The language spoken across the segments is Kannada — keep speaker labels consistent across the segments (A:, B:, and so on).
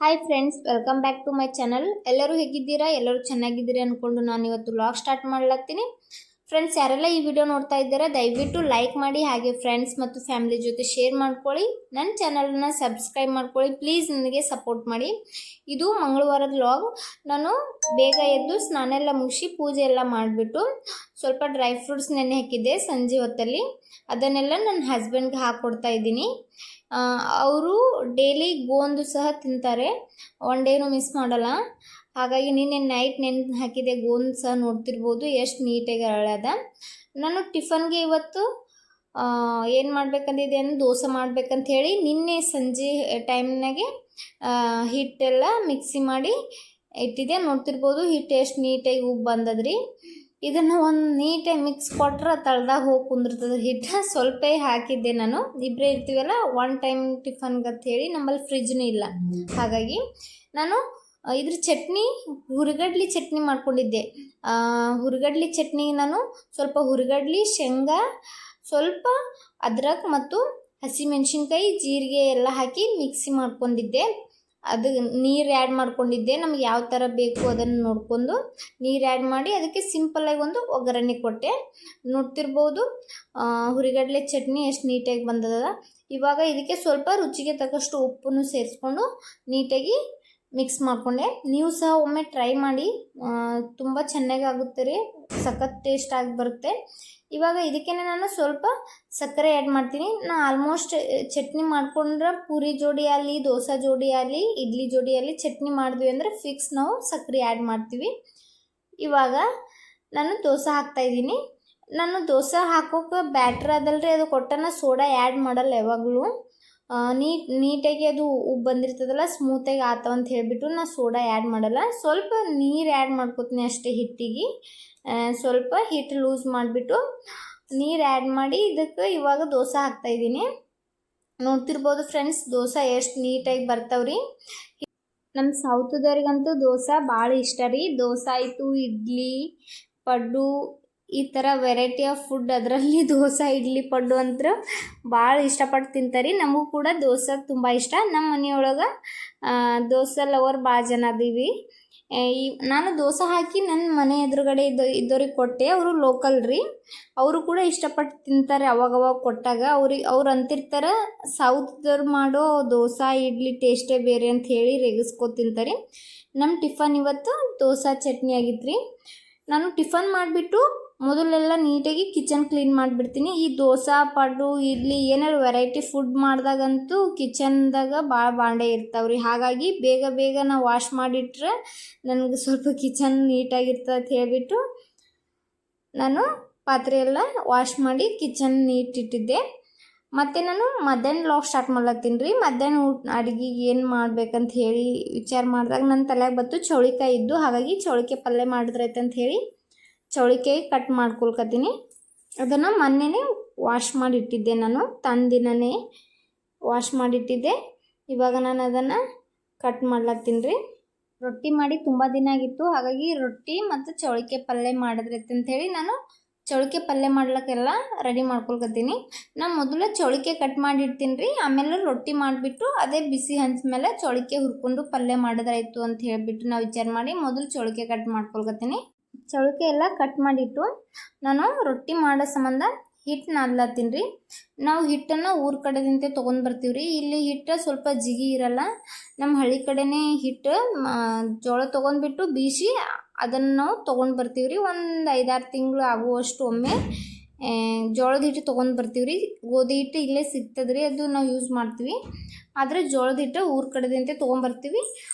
A: Hi friends, welcome back to my channel. ಎಲ್ಲರೂ ಹೇಗಿದ್ದೀರಾ? ಎಲ್ಲರೂ ಚೆನ್ನಾಗಿದ್ದೀರಾ ಅಂದ್ಕೊಂಡು ನಾನು ಇವತ್ತು ವ್ಲಾಗ್ ಸ್ಟಾರ್ಟ್ ಮಾಡ್ಲಾಗ್ತೀನಿ. ಫ್ರೆಂಡ್ಸ್, ಯಾರೆಲ್ಲ ಈ ವಿಡಿಯೋ ನೋಡ್ತಾ ಇದ್ದೀರಾ ದಯವಿಟ್ಟು ಲೈಕ್ ಮಾಡಿ, ಹಾಗೆ ಫ್ರೆಂಡ್ಸ್ ಮತ್ತು ಫ್ಯಾಮಿಲಿ ಜೊತೆ ಶೇರ್ ಮಾಡ್ಕೊಳ್ಳಿ. ನನ್ನ ಚಾನಲ್ನ ಸಬ್ಸ್ಕ್ರೈಬ್ ಮಾಡ್ಕೊಳ್ಳಿ. ಪ್ಲೀಸ್ ನನಗೆ ಸಪೋರ್ಟ್ ಮಾಡಿ. ಇದು ಮಂಗಳವಾರದ ವ್ಲಾಗ್. ನಾನು ಬೇಗ ಎದ್ದು ಸ್ನಾನ ಎಲ್ಲ ಮುಗಿಸಿ ಪೂಜೆ ಎಲ್ಲ ಮಾಡಿಬಿಟ್ಟು ಸ್ವಲ್ಪ ಡ್ರೈ ಫ್ರೂಟ್ಸ್ ನೆನೆ ಹಾಕಿದ್ದೆ ಸಂಜೆ ಹೊತ್ತಲ್ಲಿ. ಅದನ್ನೆಲ್ಲ ನನ್ನ ಹಸ್ಬೆಂಡ್ಗೆ ಹಾಕ್ಕೊಡ್ತಾ ಇದ್ದೀನಿ. ಅವರು ಡೈಲಿ ಗೋಂದು ಸಹ ತಿಂತಾರೆ, ಒನ್ ಡೇನೂ ಮಿಸ್ ಮಾಡಲ್ಲ. ಹಾಗಾಗಿ ನಿನ್ನೆ ನೈಟ್ ನೆನೆ ಹಾಕಿದೆ ಗೋಂದು ಸಹ ನೋಡ್ತಿರ್ಬೋದು ಎಷ್ಟು ನೀಟಾಗಿ ಅರಳದ. ನಾನು ಟಿಫನ್ಗೆ ಇವತ್ತು ಏನು ಮಾಡ್ಬೇಕಂದಿದೆ ಅಂದ್ರೆ ದೋಸೆ ಮಾಡ್ಬೇಕಂತ ಹೇಳಿ ನಿನ್ನೆ ಸಂಜೆ ಟೈಮ್ನಾಗೆ ಹಿಟ್ಟೆಲ್ಲ ಮಿಕ್ಸಿ ಮಾಡಿ ಇಟ್ಟಿದ್ದೆ. ನೋಡ್ತಿರ್ಬೋದು ಹಿಟ್ಟು ಎಷ್ಟು ನೀಟಾಗಿ ಉಬ್ಬು ಬಂದದ್ರಿ. ಇದನ್ನು ಒಂದು ನೀಟಾಗಿ ಮಿಕ್ಸ್ ಕೊಟ್ರೆ ತಳ್ದಾಗ ಹೋಗಿ ಕುಂದಿರ್ತದೆ ಹಿಟ್ಟು. ಸ್ವಲ್ಪ ಹಾಕಿದ್ದೆ ನಾನು, ಇಬ್ಬರೇ ಇರ್ತೀವಲ್ಲ ಒನ್ ಟೈಮ್ ಟಿಫನ್ಗೆ ಅಂತ ಹೇಳಿ. ನಮ್ಮಲ್ಲಿ ಫ್ರಿಜ್ನೂ ಇಲ್ಲ, ಹಾಗಾಗಿ ನಾನು ಇದ್ರ ಚಟ್ನಿ ಹುರಿಗಡ್ಲಿ ಚಟ್ನಿ ಮಾಡ್ಕೊಂಡಿದ್ದೆ. ಹುರಿಗಡ್ಲಿ ಚಟ್ನಿಗೆ ನಾನು ಸ್ವಲ್ಪ ಹುರಿಗಡ್ಲಿ, ಶೇಂಗಾ, ಸ್ವಲ್ಪ ಅದ್ರಕ್ ಮತ್ತು ಹಸಿಮೆಣ್ಸಿನ್ಕಾಯಿ, ಜೀರಿಗೆ ಎಲ್ಲ ಹಾಕಿ ಮಿಕ್ಸಿ ಮಾಡ್ಕೊಂಡಿದ್ದೆ. ಅದು ನೀರು ಆ್ಯಡ್ ಮಾಡ್ಕೊಂಡಿದ್ದೆ. ನಮ್ಗೆ ಯಾವ ಥರ ಬೇಕು ಅದನ್ನು ನೋಡಿಕೊಂಡು ನೀರು ಆ್ಯಡ್ ಮಾಡಿ ಅದಕ್ಕೆ ಸಿಂಪಲ್ಲಾಗಿ ಒಂದು ಒಗ್ಗರಣೆ ಕೊಟ್ಟೆ. ನೋಡ್ತಿರ್ಬೋದು ಹುರಿಗಡಲೆ ಚಟ್ನಿ ಎಷ್ಟು ನೀಟಾಗಿ ಬಂದದ. ಇವಾಗ ಇದಕ್ಕೆ ಸ್ವಲ್ಪ ರುಚಿಗೆ ತಕ್ಕಷ್ಟು ಉಪ್ಪನ್ನು ಸೇರಿಸ್ಕೊಂಡು ನೀಟಾಗಿ ಮಿಕ್ಸ್ ಮಾಡಿಕೊಂಡೆ. ನೀವು ಸಹ ಒಮ್ಮೆ ಟ್ರೈ ಮಾಡಿ, ತುಂಬ ಚೆನ್ನಾಗಿ ಆಗುತ್ತೆ ರೀ, ಸಖತ್ ಟೇಸ್ಟ್ ಆಗಿ ಬರುತ್ತೆ. ಇವಾಗ ಇದಕ್ಕೆ ನಾನು ಸ್ವಲ್ಪ ಸಕ್ಕರೆ ಆ್ಯಡ್ ಮಾಡ್ತೀನಿ. ನಾನು ಆಲ್ಮೋಸ್ಟ್ ಚಟ್ನಿ ಮಾಡ್ಕೊಂಡ್ರೆ ಪೂರಿ ಜೋಡಿ ಆಗಲಿ, ದೋಸೆ ಜೋಡಿ ಆಗಲಿ, ಇಡ್ಲಿ ಜೋಡಿ ಆಗಲಿ ಚಟ್ನಿ ಮಾಡಿದ್ವಿ ಅಂದರೆ ಫಿಕ್ಸ್ ನಾವು ಸಕ್ಕರೆ ಆ್ಯಡ್ ಮಾಡ್ತೀವಿ. ಇವಾಗ ನಾನು ದೋಸೆ ಹಾಕ್ತಾಯಿದ್ದೀನಿ. ನಾನು ದೋಸೆ ಹಾಕೋಕೆ ಬ್ಯಾಟ್ರ್ ಅದಲ್ರಿ, ಅದು ಕೊಟ್ಟನ ಸೋಡಾ ಆ್ಯಡ್ ಮಾಡಲ್ಲ ಯಾವಾಗಲೂ. ನೀಟಾಗಿ ಅದು ಉಬ್ಬು ಬಂದಿರ್ತದಲ್ಲ, ಸ್ಮೂತಾಗಿ ಆತವ ಅಂತ ಹೇಳಿಬಿಟ್ಟು ನಾನು ಸೋಡಾ ಆ್ಯಡ್ ಮಾಡಲ್ಲ. ಸ್ವಲ್ಪ ನೀರು ಆ್ಯಡ್ ಮಾಡ್ಕೊತೀನಿ ಅಷ್ಟೇ ಹಿಟ್ಟಿಗೆ. ಸ್ವಲ್ಪ ಹಿಟ್ಟು ಲೂಸ್ ಮಾಡಿಬಿಟ್ಟು ನೀರು ಆ್ಯಡ್ ಮಾಡಿ ಇದಕ್ಕೆ ಇವಾಗ ದೋಸೆ ಹಾಕ್ತಾಯಿದ್ದೀನಿ. ನೋಡ್ತಿರ್ಬೋದು ಫ್ರೆಂಡ್ಸ್, ದೋಸೆ ಎಷ್ಟು ನೀಟಾಗಿ ಬರ್ತಾವ್ರಿ. ನಮ್ಮ ಸೌತ್ದವ್ರಿಗಂತೂ ದೋಸೆ ಭಾಳ ಇಷ್ಟ ರೀ. ದೋಸೆ ಆಯಿತು, ಇಡ್ಲಿ, ಪಡ್ಡು, ಈ ಥರ ವೆರೈಟಿ ಆಫ್ ಫುಡ್, ಅದರಲ್ಲಿ ದೋಸೆ, ಇಡ್ಲಿ, ಪಡ್ಡು ಅಂತ ಭಾಳ ಇಷ್ಟಪಟ್ಟು ತಿಂತಾರೆ. ನಮಗೂ ಕೂಡ ದೋಸೆ ತುಂಬ ಇಷ್ಟ. ನಮ್ಮ ಮನೆಯೊಳಗೆ ದೋಸೆ ಲವರ್ ಭಾಳ ಜನ ಅದೀವಿ. ನಾನು ದೋಸೆ ಹಾಕಿ ನನ್ನ ಮನೆ ಎದುರುಗಡೆ ಇದ್ದವ್ರಿಗೆ ಕೊಟ್ಟೆ. ಅವರು ಲೋಕಲ್ ರೀ, ಅವರು ಕೂಡ ಇಷ್ಟಪಟ್ಟು ತಿಂತಾರೆ. ಅವಾಗವಾಗ ಕೊಟ್ಟಾಗ ಅವ್ರು ಅಂತಿರ್ತಾರೆ, ಸೌತ್ದವ್ರು ಮಾಡೋ ದೋಸೆ ಇಡ್ಲಿ ಟೇಸ್ಟೇ ಬೇರೆ ಅಂತ ಹೇಳಿ ರೇಗಿಸ್ಕೊ ತಿಂತಾರೆ. ನಮ್ಮ ಟಿಫನ್ ಇವತ್ತು ದೋಸೆ ಚಟ್ನಿ ಆಗಿತ್ತು ರೀ. ನಾನು ಟಿಫನ್ ಮಾಡಿಬಿಟ್ಟು ಮೊದಲೆಲ್ಲ ನೀಟಾಗಿ ಕಿಚನ್ ಕ್ಲೀನ್ ಮಾಡಿಬಿಡ್ತೀನಿ. ಈ ದೋಸೆ, ಪಡ್ಡು, ಇಡ್ಲಿ ಏನಾರು ವೆರೈಟಿ ಫುಡ್ ಮಾಡಿದಾಗಂತೂ ಕಿಚನ್ದಾಗ ಭಾಳ ಬಾಂಡೆ ಇರ್ತಾವ್ರಿ. ಹಾಗಾಗಿ ಬೇಗ ಬೇಗ ನಾವು ವಾಶ್ ಮಾಡಿಟ್ರೆ ನನಗೆ ಸ್ವಲ್ಪ ಕಿಚನ್ ನೀಟಾಗಿರ್ತದೆ ಅಂತ ಹೇಳಿಬಿಟ್ಟು ನಾನು ಪಾತ್ರೆ ಎಲ್ಲ ವಾಶ್ ಮಾಡಿ ಕಿಚನ್ ನೀಟಿಟ್ಟಿದ್ದೆ. ಮತ್ತು ನಾನು ಮಧ್ಯಾಹ್ನ ವ್ಲಾಗ್ ಸ್ಟಾರ್ಟ್ ಮಾಡ್ಲತ್ತೀನಿ ರೀ. ಮಧ್ಯಾಹ್ನ ಅಡುಗೆಗೆ ಏನು ಮಾಡ್ಬೇಕಂತ ಹೇಳಿ ವಿಚಾರ ಮಾಡಿದಾಗ ನನ್ನ ತಲೆಗೆ ಬಂತು ಚೌಳಿಕಾಯಿ ಇದ್ದು. ಹಾಗಾಗಿ ಚೌಳಿಕಾಯಿ ಪಲ್ಯ ಮಾಡಿದ್ರೈತೆ ಅಂತ ಹೇಳಿ ಚೌಳಿಕಾಯಿ ಕಟ್ ಮಾಡ್ಕೊಳ್ಕತ್ತೀನಿ. ಅದನ್ನು ಮೊನ್ನೆನೇ ವಾಶ್ ಮಾಡಿಟ್ಟಿದ್ದೆ, ನಾನು ತಂದಿನೇ ವಾಶ್ ಮಾಡಿಟ್ಟಿದ್ದೆ. ಇವಾಗ ನಾನು ಅದನ್ನು ಕಟ್ ಮಾಡ್ಲತ್ತೀನಿ ರೀ. ರೊಟ್ಟಿ ಮಾಡಿ ತುಂಬ ದಿನ ಆಗಿತ್ತು, ಹಾಗಾಗಿ ರೊಟ್ಟಿ ಮತ್ತು ಚೌಳಿಕಾಯಿ ಪಲ್ಯ ಮಾಡಿದ್ರೈತೆ ಅಂಥೇಳಿ ನಾನು ಚೌಳಿಕಾಯಿ ಪಲ್ಯ ಮಾಡ್ಲಿಕ್ಕೆಲ್ಲ ರೆಡಿ ಮಾಡ್ಕೊಳ್ಕತ್ತೀನಿ. ನಾನು ಮೊದಲು ಚೌಳಿಕಾಯಿ ಕಟ್ ಮಾಡಿಡ್ತೀನಿ ರೀ, ಆಮೇಲೆ ರೊಟ್ಟಿ ಮಾಡಿಬಿಟ್ಟು ಅದೇ ಬಿಸಿ ಹಂಚ ಮೇಲೆ ಚೌಳಿಕಾಯಿ ಹುರ್ಕೊಂಡು ಪಲ್ಯ ಮಾಡಿದ್ರಾಯ್ತು ಅಂತ ಹೇಳಿಬಿಟ್ಟು ನಾವು ವಿಚಾರ ಮಾಡಿ ಮೊದಲು ಚೌಳಿಕಾಯಿ ಕಟ್ ಮಾಡ್ಕೊಳ್ಕತ್ತೀನಿ. ಚೌಳಿಕಾಯಿ ಎಲ್ಲ ಕಟ್ ಮಾಡಿಟ್ಟು ನಾನು ರೊಟ್ಟಿ ಮಾಡೋ ಸಂಬಂಧ ಹಿಟ್ಟು ನಾದ್ಲತ್ತೀನಿ ರೀ. ನಾವು ಹಿಟ್ಟನ್ನು ಊರ ಕಡೆದಿಂತೆ ತೊಗೊಂಡು ಬರ್ತೀವಿ ರೀ. ಇಲ್ಲಿ ಹಿಟ್ಟು ಸ್ವಲ್ಪ ಜಿಗಿ ಇರಲ್ಲ. ನಮ್ಮ ಹಳ್ಳಿ ಕಡೆನೇ ಹಿಟ್ಟು ಜೋಳ ತೊಗೊಂಡ್ಬಿಟ್ಟು ಬೀಸಿ ಅದನ್ನು ನಾವು ತೊಗೊಂಡು ಬರ್ತೀವಿ ರೀ. ಒಂದು 5-6 ತಿಂಗಳು ಆಗುವಷ್ಟು ಒಮ್ಮೆ ಜೋಳದ ಹಿಟ್ಟು ತೊಗೊಂಡು ಬರ್ತೀವಿ ರೀ. ಗೋಧಿ ಹಿಟ್ಟು ಇಲ್ಲೇ ಸಿಗ್ತದೆ ರೀ, ಅದು ನಾವು ಯೂಸ್ ಮಾಡ್ತೀವಿ. ಆದರೆ ಜೋಳದ ಹಿಟ್ಟು ಊರ ಕಡೆದಿಂತೆ ತೊಗೊಂಬರ್ತೀವಿ.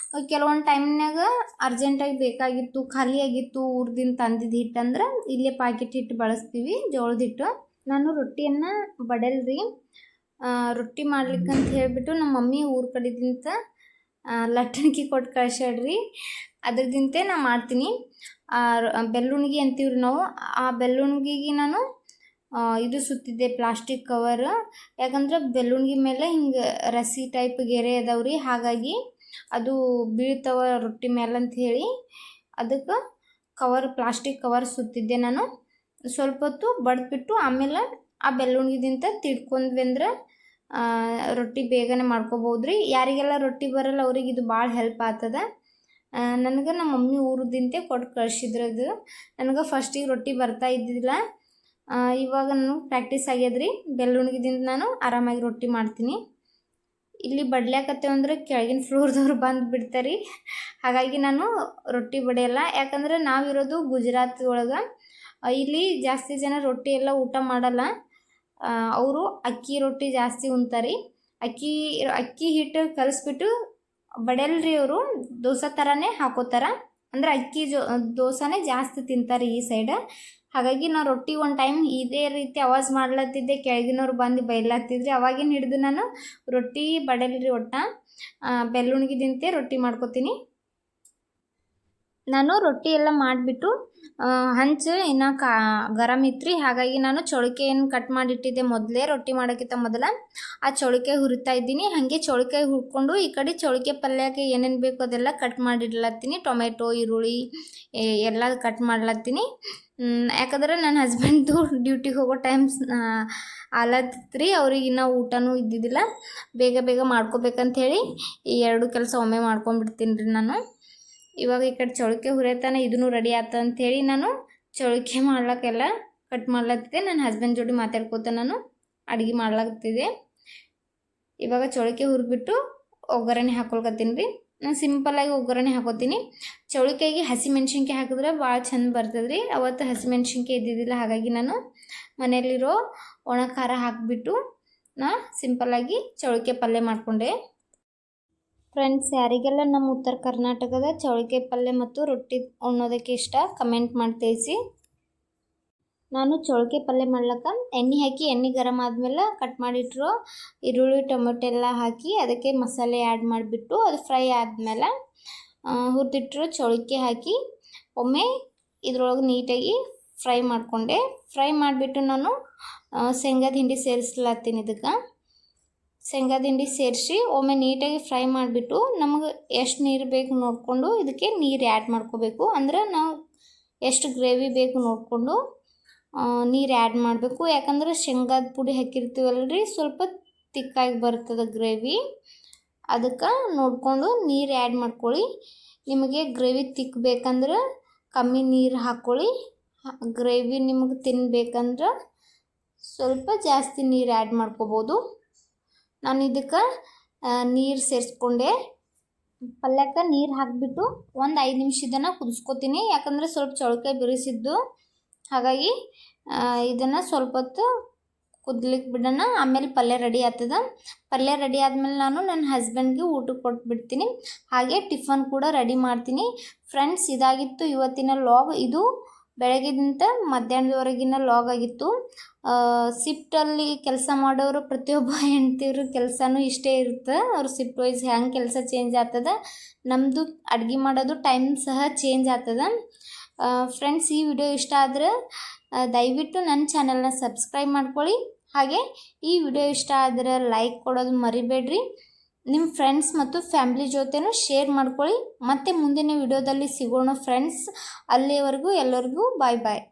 A: ಕೆಲವೊಂದು ಟೈಮ್ನಾಗ ಅರ್ಜೆಂಟಾಗಿ ಬೇಕಾಗಿತ್ತು, ಖಾಲಿಯಾಗಿತ್ತು ಊರ್ದಿಂದ ತಂದಿದ್ದು ಹಿಟ್ಟು ಅಂದ್ರೆ ಇಲ್ಲೇ ಪ್ಯಾಕೆಟ್ ಹಿಟ್ಟು ಬಳಸ್ತೀವಿ, ಜೋಳದ ಹಿಟ್ಟು. ನಾನು ರೊಟ್ಟಿಯನ್ನು ಬಡಲ್ರಿ, ರೊಟ್ಟಿ ಮಾಡ್ಲಿಕ್ಕಂತ ಹೇಳಿಬಿಟ್ಟು ನಮ್ಮ ಮಮ್ಮಿ ಊರ ಕಡೆದಿಂತ ಲಟ್ಟಣಿಗೆ ಕೊಟ್ಟು ಕಳ್ಸ್ಯಾಡ್ರಿ. ಅದ್ರದಿಂತೆ ನಾನು ಮಾಡ್ತೀನಿ. ಬೆಳ್ಳುಣ್ಗಿ ಅಂತೀವ್ರಿ ನಾವು. ಆ ಬೆಳ್ಳುಣ್ಗಿಗೆ ನಾನು ಇದು ಸುತ್ತಿದ್ದೆ ಪ್ಲಾಸ್ಟಿಕ್ ಕವರ್. ಯಾಕಂದ್ರೆ ಬೆಳ್ಳುಣ್ಗಿ ಮೇಲೆ ಹಿಂಗೆ ರಸಿ ಟೈಪ್ ಗೆರೆ ಅದಾವ್ರಿ, ಹಾಗಾಗಿ ಅದು ಬೀಳ್ತವ ರೊಟ್ಟಿ ಮೇಲೆ ಅಂತ ಹೇಳಿ ಅದಕ್ಕೆ ಪ್ಲಾಸ್ಟಿಕ್ ಕವರ್ ಸುತ್ತಿದ್ದೆ ನಾನು. ಸ್ವಲ್ಪ ಹೊತ್ತು ಬಡ್ದ್ಬಿಟ್ಟು ಆಮೇಲೆ ಆ ಬೆಳ್ಳುಣ್ಗಿದಿಂತ ತಿಡ್ಕೊಂಡ್ವಿ ಅಂದ್ರೆ ರೊಟ್ಟಿ ಬೇಗನೆ ಮಾಡ್ಕೋಬೋದು ರೀ. ಯಾರಿಗೆಲ್ಲ ರೊಟ್ಟಿ ಬರಲ್ಲ ಅವ್ರಿಗೆ ಇದು ಭಾಳ ಹೆಲ್ಪ್ ಆಗ್ತದೆ. ನನಗೆ ನಮ್ಮ ಮಮ್ಮಿ ಊರದಿಂತೆ ಕೊಟ್ಟು ಕಳಿಸಿದ್ರು. ಅದು ನನಗೆ ಫಸ್ಟಿಗೆ ರೊಟ್ಟಿ ಬರ್ತಾ ಇದ್ದಿದ್ದಿಲ್ಲ. ಇವಾಗ ನಾನು ಪ್ರಾಕ್ಟೀಸ್ ಆಗ್ಯದ್ರಿ. ಬೆಳ್ಳುಣ್ಗಿದಿಂದ ನಾನು ಆರಾಮಾಗಿ ರೊಟ್ಟಿ ಮಾಡ್ತೀನಿ. ಇಲ್ಲಿ ಬಡ್ಲ್ಯಾಕತ್ತೇವೆ ಅಂದ್ರೆ ಕೆಳಗಿನ ಫ್ಲೋರ್ದವ್ರು ಬಂದು ಬಿಡ್ತಾರೆ. ಹಾಗಾಗಿ ನಾನು ರೊಟ್ಟಿ ಬಡಿಯಲ್ಲ. ಯಾಕಂದ್ರೆ ನಾವಿರೋದು ಗುಜರಾತ್ ಒಳಗೆ. ಇಲ್ಲಿ ಜಾಸ್ತಿ ಜನ ರೊಟ್ಟಿ ಎಲ್ಲ ಊಟ ಮಾಡಲ್ಲ. ಅವರು ಅಕ್ಕಿ ರೊಟ್ಟಿ ಜಾಸ್ತಿ ಉಣ್ತಾರೆ. ಅಕ್ಕಿ ಹಿಟ್ಟು ಕಲಿಸ್ಬಿಟ್ಟು ಬಡಿಯಲ್ರಿ, ಅವರು ದೋಸೆ ಥರನೇ ಹಾಕೋತಾರೆ. ಅಂದ್ರೆ ಅಕ್ಕಿ ದೋಸೆನೇ ಜಾಸ್ತಿ ತಿಂತಾರೆ ಈ ಸೈಡ್. ಹಾಗಾಗಿ ನಾನು ರೊಟ್ಟಿ ಒಂದು ಟೈಮ್ ಇದೇ ರೀತಿ ಆವಾಜ್ ಮಾಡ್ಲತ್ತಿದ್ದೆ, ಕೆಳಗಿನವ್ರು ಬಂದು ಬೈಲತ್ತಿದ್ರಿ. ಅವಾಗಿನ ಹಿಡಿದು ನಾನು ರೊಟ್ಟಿ ಬಡಿಯಲ್ರಿ. ಬೆಳ್ಳುಣ್ಗಿದಿಂತೆ ರೊಟ್ಟಿ ಮಾಡ್ಕೋತೀನಿ. ನಾನು ರೊಟ್ಟಿ ಎಲ್ಲ ಮಾಡಿಬಿಟ್ಟು ಹಂಚು ಇನ್ನು ಗರಮ್ ಇತ್ತು. ಹಾಗಾಗಿ ನಾನು ಚೌಳಿಕಾಯಿ ಏನು ಕಟ್ ಮಾಡಿಟ್ಟಿದ್ದೆ ಮೊದಲೇ, ರೊಟ್ಟಿ ಮಾಡೋಕ್ಕಿಂತ ಮೊದಲ ಆ ಚೌಳಿಕಾಯಿ ಹುರಿತಾ ಇದ್ದೀನಿ. ಹಾಗೆ ಚೌಳಿಕಾಯಿ ಹುರ್ಕೊಂಡು ಈ ಕಡೆ ಚೌಳಿಕಾಯಿ ಪಲ್ಯಕ್ಕೆ ಏನೇನು ಬೇಕು ಅದೆಲ್ಲ ಕಟ್ ಮಾಡಿಡ್ಲತ್ತೀನಿ. ಟೊಮೆಟೊ, ಈರುಳ್ಳಿ ಎಲ್ಲ ಕಟ್ ಮಾಡ್ಲತ್ತೀನಿ. ಯಾಕಂದ್ರೆ ನನ್ನ ಹಸ್ಬೆಂಡ್ದು ಡ್ಯೂಟಿಗೆ ಹೋಗೋ ಟೈಮ್ಸ್ ಆಲತ್ತಿತ್ರಿ. ಅವ್ರಿಗೆ ಇನ್ನೂ ಊಟನೂ ಇದ್ದಿದ್ದಿಲ್ಲ. ಬೇಗ ಬೇಗ ಮಾಡ್ಕೋಬೇಕಂಥೇಳಿ ಈ ಎರಡು ಕೆಲಸ ಒಮ್ಮೆ ಮಾಡ್ಕೊಂಡ್ಬಿಡ್ತೀನಿ ರೀ ನಾನು. ಇವಾಗ ಈ ಕಡೆ ಚೌಳಿಕಾಯಿ ಹುರಿಯತಾನೆ ಇದನ್ನು ರೆಡಿ ಆತ ಅಂಥೇಳಿ ನಾನು ಚೌಳಿಕಾಯಿ ಮಾಡ್ಲಿಕ್ಕೆಲ್ಲ ಕಟ್ ಮಾಡ್ಲತ್ತಿದ್ದೆ. ನನ್ನ ಹಸ್ಬೆಂಡ್ ಜೋಡಿ ಮಾತಾಡ್ಕೋತ ನಾನು ಅಡುಗೆ ಮಾಡ್ಲಾಗ್ತಿದ್ದೆ. ಇವಾಗ ಚೌಳಿಕಾಯಿ ಹುರಿದ್ಬಿಟ್ಟು ಒಗ್ಗರಣೆ ಹಾಕೊಳ್ಕತ್ತೀನಿ ರೀ. ನಾನು ಸಿಂಪಲ್ಲಾಗಿ ಒಗ್ಗರಣೆ ಹಾಕೋತೀನಿ. ಚೌಳಿಕಾಯಿಗೆ ಹಸಿಮೆಣ್ಸಿನ್ಕಾಯಿ ಹಾಕಿದ್ರೆ ಭಾಳ ಚಂದ ಬರ್ತದೆ ರೀ. ಅವತ್ತು ಹಸಿಮೆಣ್ಸಿನ್ಕಾಯಿ ಇದ್ದಿದ್ದಿಲ್ಲ, ಹಾಗಾಗಿ ನಾನು ಮನೆಯಲ್ಲಿರೋ ಒಣ ಖಾರ ಹಾಕಿಬಿಟ್ಟು ಸಿಂಪಲ್ಲಾಗಿ ಚೌಳಿಕಾಯಿ ಪಲ್ಯ ಮಾಡಿಕೊಂಡೆ. ಫ್ರೆಂಡ್ಸ್, ಯಾರಿಗೆಲ್ಲ ನಮ್ಮ ಉತ್ತರ ಕರ್ನಾಟಕದ ಚೌಳಿಕಾಯಿ ಪಲ್ಯ ಮತ್ತು ರೊಟ್ಟಿ ಉಣ್ಣೋದಕ್ಕೆ ಇಷ್ಟ ಕಮೆಂಟ್ ಮಾಡಿ ತಿಳಿಸಿ. ನಾನು ಚೌಳಿಕಾಯಿ ಪಲ್ಯ ಮಾಡ್ಲಿಕ್ಕೆ ಎಣ್ಣೆ ಹಾಕಿ, ಎಣ್ಣೆ ಗರಮ್ ಆದಮೇಲೆ ಕಟ್ ಮಾಡಿಟ್ರು ಈರುಳ್ಳಿ ಟೊಮೆಟೊ ಎಲ್ಲ ಹಾಕಿ ಅದಕ್ಕೆ ಮಸಾಲೆ ಆ್ಯಡ್ ಮಾಡಿಬಿಟ್ಟು ಅದು ಫ್ರೈ ಆದಮೇಲೆ ಹುರಿದಿಟ್ಟರು ಚೌಳಿಕಾಯಿ ಹಾಕಿ ಒಮ್ಮೆ ಇದ್ರೊಳಗೆ ನೀಟಾಗಿ ಫ್ರೈ ಮಾಡಿಕೊಂಡೆ. ಫ್ರೈ ಮಾಡಿಬಿಟ್ಟು ನಾನು ಶೇಂಗಾದ ಹಿಂಡಿ ಸೇರಿಸ್ಲತ್ತೀನಿ. ಇದಕ್ಕೆ ಶೇಂಗಾದ ಹಿಂಡಿ ಸೇರಿಸಿ ಒಮ್ಮೆ ನೀಟಾಗಿ ಫ್ರೈ ಮಾಡಿಬಿಟ್ಟು ನಮಗೆ ಎಷ್ಟು ನೀರು ಬೇಕು ನೋಡಿಕೊಂಡು ಇದಕ್ಕೆ ನೀರು ಆ್ಯಡ್ ಮಾಡ್ಕೋಬೇಕು. ಅಂದ್ರೆ ನಾವು ಎಷ್ಟು ಗ್ರೇವಿ ಬೇಕು ನೋಡಿಕೊಂಡು ನೀರು ಆ್ಯಡ್ ಮಾಡಬೇಕು. ಯಾಕಂದ್ರೆ ಶೇಂಗಾದ ಪುಡಿ ಹಾಕಿರ್ತೀವಲ್ರಿ, ಸ್ವಲ್ಪ ತಿಕ್ಕಾಗಿ ಬರ್ತದೆ ಗ್ರೇವಿ. ಅದಕ್ಕೆ ನೋಡಿಕೊಂಡು ನೀರು ಆ್ಯಡ್ ಮಾಡ್ಕೊಳ್ಳಿ. ನಿಮಗೆ ಗ್ರೇವಿ ತಿಕ್ಕಬೇಕಂದ್ರೆ ಕಮ್ಮಿ ನೀರು ಹಾಕ್ಕೊಳ್ಳಿ. ಗ್ರೇವಿ ನಿಮಗೆ ತಿನ್ನಬೇಕಂದ್ರೆ ಸ್ವಲ್ಪ ಜಾಸ್ತಿ ನೀರು ಆ್ಯಡ್ ಮಾಡ್ಕೋಬೋದು. ನಾನು ಇದಕ್ಕೆ ನೀರು ಸೇರಿಸ್ಕೊಂಡೆ. ಪಲ್ಯಕ್ಕೆ ನೀರು ಹಾಕಿಬಿಟ್ಟು ಒಂದು 5 ನಿಮಿಷದನ್ನು ಕುದಿಸ್ಕೊತೀನಿ. ಯಾಕಂದರೆ ಸ್ವಲ್ಪ ಚೌಳಿಕಾಯಿ ಬಿರಿಸಿದ್ದು, ಹಾಗಾಗಿ ಇದನ್ನು ಸ್ವಲ್ಪ ಹೊತ್ತು ಕುದ್ಲಿಕ್ಕೆ ಬಿಡೋಣ. ಆಮೇಲೆ ಪಲ್ಯ ರೆಡಿ ಆಗ್ತದೆ. ಪಲ್ಯ ರೆಡಿ ಆದಮೇಲೆ ನಾನು ನನ್ನ ಹಸ್ಬೆಂಡ್ಗೆ ಊಟಕ್ಕೆ ಕೊಟ್ಬಿಡ್ತೀನಿ. ಹಾಗೆ ಟಿಫನ್ ಕೂಡ ರೆಡಿ ಮಾಡ್ತೀನಿ. ಫ್ರೆಂಡ್ಸ್, ಇದಾಗಿತ್ತು ಇವತ್ತಿನ ಲಾಗ್. ಇದು ಬೆಳಗ್ಗೆದಿಂದ ಮಧ್ಯಾಹ್ನದವರೆಗಿನ ಲಾಗ್ ಆಗಿತ್ತು. ಶಿಫ್ಟಲ್ಲಿ ಕೆಲಸ ಮಾಡೋರು ಪ್ರತಿಯೊಬ್ಬ ಹೆಂಡ್ತಿಯವ್ರ ಕೆಲಸನೂ ಇಷ್ಟೇ ಇರುತ್ತೆ. ಅವ್ರ ಶಿಫ್ಟ್ ವೈಸ್ ಹೆಂಗೆ ಕೆಲಸ ಚೇಂಜ್ ಆಗ್ತದೆ, ನಮ್ಮದು ಅಡುಗೆ ಮಾಡೋದು ಟೈಮ್ ಸಹ ಚೇಂಜ್ ಆಗ್ತದೆ. ಫ್ರೆಂಡ್ಸ್, ಈ ವಿಡಿಯೋ ಇಷ್ಟ ಆದರೆ ದಯವಿಟ್ಟು ನನ್ನ ಚಾನಲ್ನ ಸಬ್ಸ್ಕ್ರೈಬ್ ಮಾಡ್ಕೊಳ್ಳಿ. ಹಾಗೆ ಈ ವಿಡಿಯೋ ಇಷ್ಟ ಆದರೆ ಲೈಕ್ ಕೊಡೋದು ಮರಿಬೇಡ್ರಿ. ನಿಮ್ಮ ಫ್ರೆಂಡ್ಸ್ ಮತ್ತು ಫ್ಯಾಮಿಲಿ ಜೊತೆನೂ ಶೇರ್ ಮಾಡ್ಕೊಳ್ಳಿ. ಮತ್ತೆ ಮುಂದಿನ ವಿಡಿಯೋದಲ್ಲಿ ಸಿಗೋಣ ಫ್ರೆಂಡ್ಸ್. ಅಲ್ಲಿವರೆಗೂ ಎಲ್ಲರಿಗೂ ಬಾಯ್ ಬಾಯ್.